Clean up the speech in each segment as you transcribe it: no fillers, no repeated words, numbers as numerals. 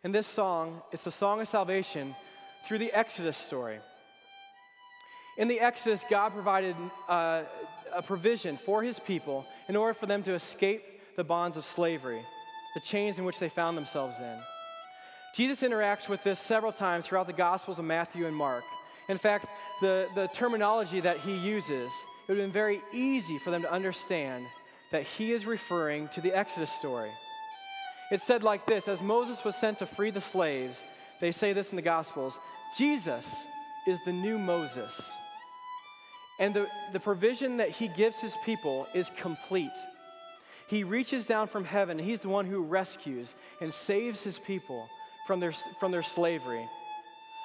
In this song, it's the song of salvation through the Exodus story. In the Exodus, God provided a provision for his people in order for them to escape the bonds of slavery, the chains in which they found themselves in. Jesus interacts with this several times throughout the Gospels of Matthew and Mark. In fact, the terminology that he uses, it would have been very easy for them to understand that he is referring to the Exodus story. It's said like this: as Moses was sent to free the slaves, they say this in the Gospels, Jesus is the new Moses. And the provision that he gives his people is complete. He reaches down from heaven, and he's the one who rescues and saves his people from their slavery.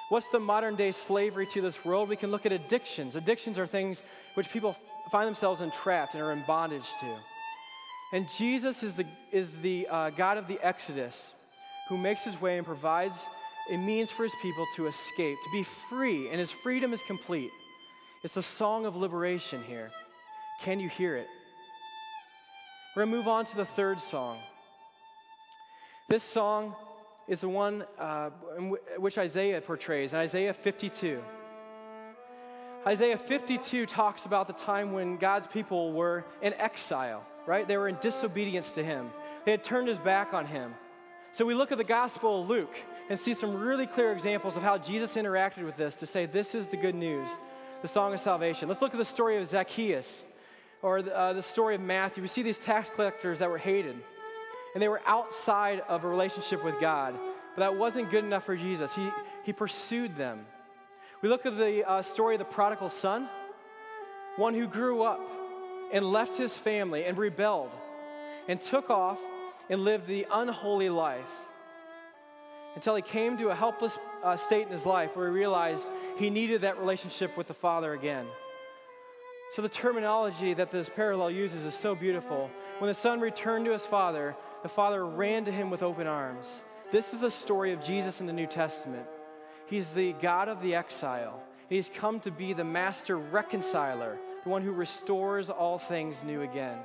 What's the modern day slavery to this world? We can look at addictions. Addictions are things which people find themselves entrapped and are in bondage to. And Jesus is the God of the Exodus, who makes his way and provides a means for his people to escape, to be free, and his freedom is complete. It's the song of liberation here. Can you hear it? We're going to move on to the third song. This song is the one which Isaiah portrays, in Isaiah 52. Isaiah 52 talks about the time when God's people were in exile, right? They were in disobedience to him. They had turned his back on him. So we look at the Gospel of Luke and see some really clear examples of how Jesus interacted with this to say this is the good news, the song of salvation. Let's look at the story of Zacchaeus, or the story of Matthew. We see these tax collectors that were hated, and they were outside of a relationship with God, but that wasn't good enough for Jesus. He pursued them. We look at the story of the prodigal son, one who grew up and left his family and rebelled and took off and lived the unholy life until he came to a helpless state in his life where he realized he needed that relationship with the Father again. So the terminology that this parallel uses is so beautiful. When the son returned to his father, the father ran to him with open arms. This is the story of Jesus in the New Testament. He's the God of the exile. He's come to be the master reconciler, the one who restores all things new again.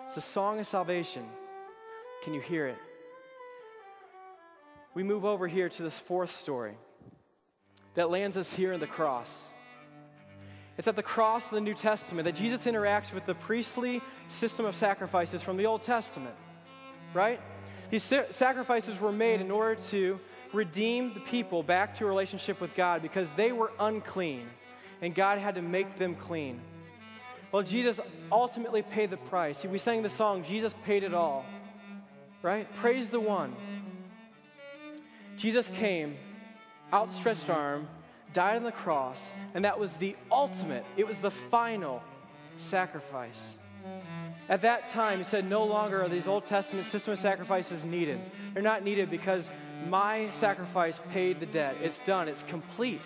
It's the song of salvation. Can you hear it? We move over here to this fourth story that lands us here in the cross. It's at the cross of the New Testament that Jesus interacts with the priestly system of sacrifices from the Old Testament, right? These sacrifices were made in order to redeem the people back to a relationship with God because they were unclean, and God had to make them clean. Well, Jesus ultimately paid the price. See, we sang the song, Jesus paid it all, right? Praise the one. Jesus came, outstretched arm, died on the cross, and that was the ultimate, it was the final sacrifice. At that time, he said, no longer are these Old Testament system of sacrifices needed. They're not needed because my sacrifice paid the debt. It's done. It's complete.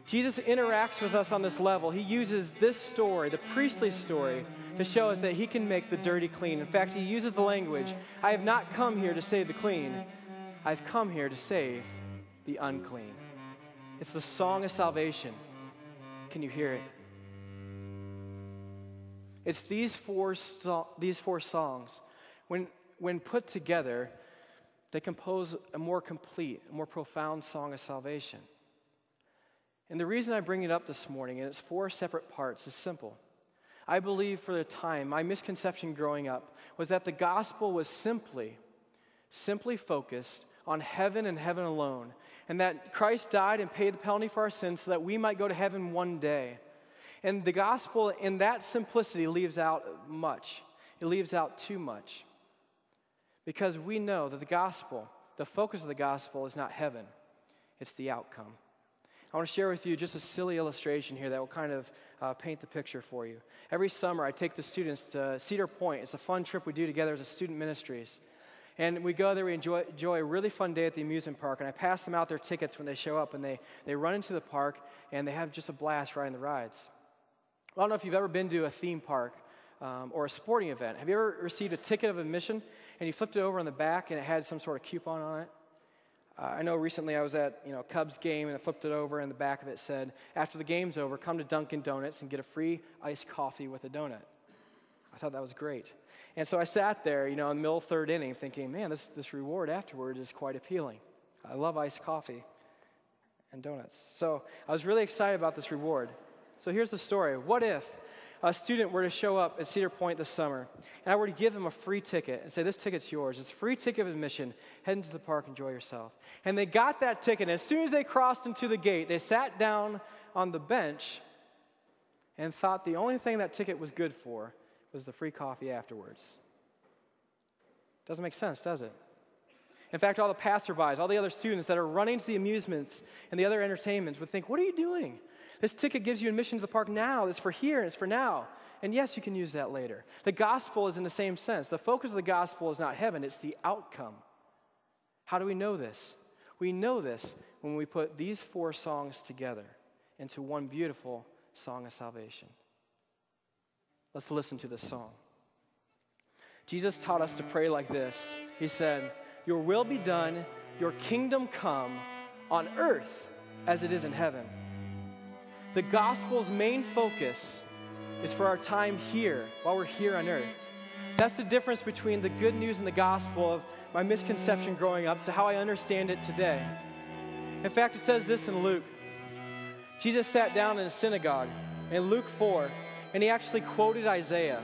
Jesus interacts with us on this level. He uses this story, the priestly story, to show us that he can make the dirty clean. In fact, he uses the language, I have not come here to save the clean. I've come here to save the unclean. It's the song of salvation. Can you hear it? It's these four songs. When put together, they compose a more complete, a more profound song of salvation. And the reason I bring it up this morning, and it's four separate parts, is simple. I believe for the time, my misconception growing up was that the gospel was simply focused on heaven and heaven alone, and that Christ died and paid the penalty for our sins so that we might go to heaven one day. And the gospel in that simplicity leaves out much. It leaves out too much. Because we know that the gospel, the focus of the gospel is not heaven, it's the outcome. I want to share with you just a silly illustration here that will kind of paint the picture for you. Every summer I take the students to Cedar Point. It's a fun trip we do together as a student ministries. And we go there, we enjoy a really fun day at the amusement park, and I pass them out their tickets when they show up, and they run into the park, and they have just a blast riding the rides. Well, I don't know if you've ever been to a theme park or a sporting event. Have you ever received a ticket of admission, and you flipped it over on the back, and it had some sort of coupon on it? I know recently I was at a Cubs game, and I flipped it over, and the back of it said, after the game's over, come to Dunkin' Donuts and get a free iced coffee with a donut. I thought that was great. And so I sat there, in the middle of third inning thinking, man, this reward afterward is quite appealing. I love iced coffee and donuts. So I was really excited about this reward. So here's the story. What if a student were to show up at Cedar Point this summer, and I were to give him a free ticket and say, this ticket's yours. It's a free ticket of admission. Head into the park, enjoy yourself. And they got that ticket, and as soon as they crossed into the gate, they sat down on the bench and thought the only thing that ticket was good for was the free coffee afterwards. Doesn't make sense, does it? In fact, all the passerbys, all the other students that are running to the amusements and the other entertainments would think, what are you doing? This ticket gives you admission to the park now. It's for here, and it's for now. And yes, you can use that later. The gospel is in the same sense. The focus of the gospel is not heaven, it's the outcome. How do we know this? We know this when we put these 4 songs together into one beautiful song of salvation. Let's listen to this song. Jesus taught us to pray like this. He said, your will be done, your kingdom come on earth as it is in heaven. The gospel's main focus is for our time here, while we're here on earth. That's the difference between the good news and the gospel of my misconception growing up to how I understand it today. In fact, it says this in Luke. Jesus sat down in a synagogue in Luke 4, and he actually quoted Isaiah.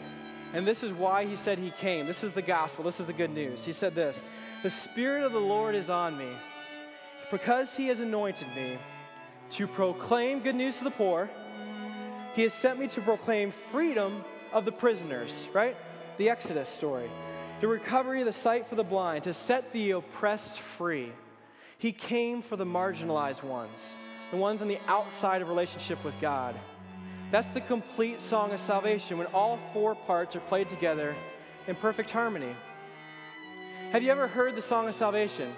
And this is why he said he came. This is the gospel. This is the good news. He said this, the Spirit of the Lord is on me, because he has anointed me to proclaim good news to the poor. He has sent me to proclaim freedom of the prisoners, right? The Exodus story. The recovery of the sight for the blind, to set the oppressed free. He came for the marginalized ones, the ones on the outside of relationship with God. That's the complete song of salvation, when all 4 parts are played together in perfect harmony. Have you ever heard the song of salvation?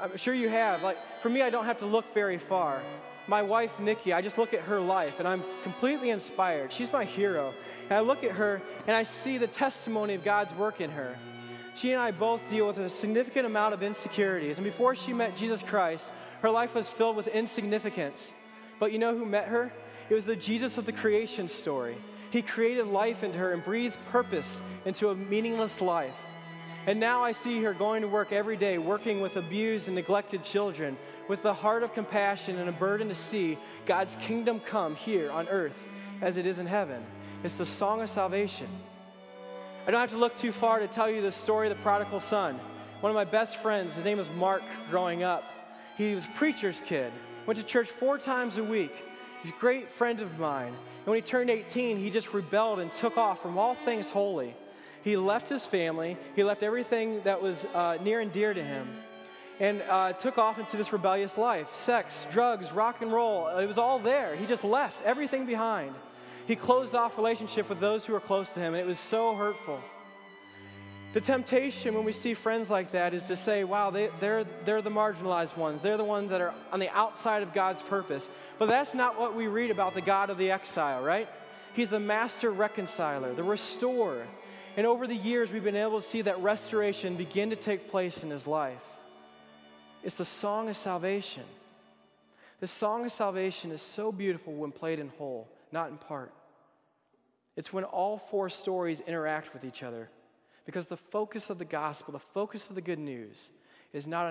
I'm sure you have. Like, for me, I don't have to look very far. My wife, Nikki, I just look at her life, and I'm completely inspired. She's my hero. And I look at her, and I see the testimony of God's work in her. She and I both deal with a significant amount of insecurities. And before she met Jesus Christ, her life was filled with insignificance. But you know who met her? It was the Jesus of the creation story. He created life into her and breathed purpose into a meaningless life. And now I see her going to work every day, working with abused and neglected children, with a heart of compassion and a burden to see God's kingdom come here on earth as it is in heaven. It's the song of salvation. I don't have to look too far to tell you the story of the prodigal son. One of my best friends, his name was Mark growing up. He was a preacher's kid, went to church 4 times a week. He's a great friend of mine. And when he turned 18, he just rebelled and took off from all things holy. He left his family, he left everything that was near and dear to him, and took off into this rebellious life. Sex, drugs, rock and roll, it was all there. He just left everything behind. He closed off relationship with those who were close to him, and it was so hurtful. The temptation when we see friends like that is to say, wow, they're the marginalized ones. They're the ones that are on the outside of God's purpose. But that's not what we read about the God of the exile, right? He's the master reconciler, the restorer. And over the years, we've been able to see that restoration begin to take place in his life. It's the song of salvation. The song of salvation is so beautiful when played in whole, not in part. It's when all 4 stories interact with each other, because the focus of the gospel, the focus of the good news, is not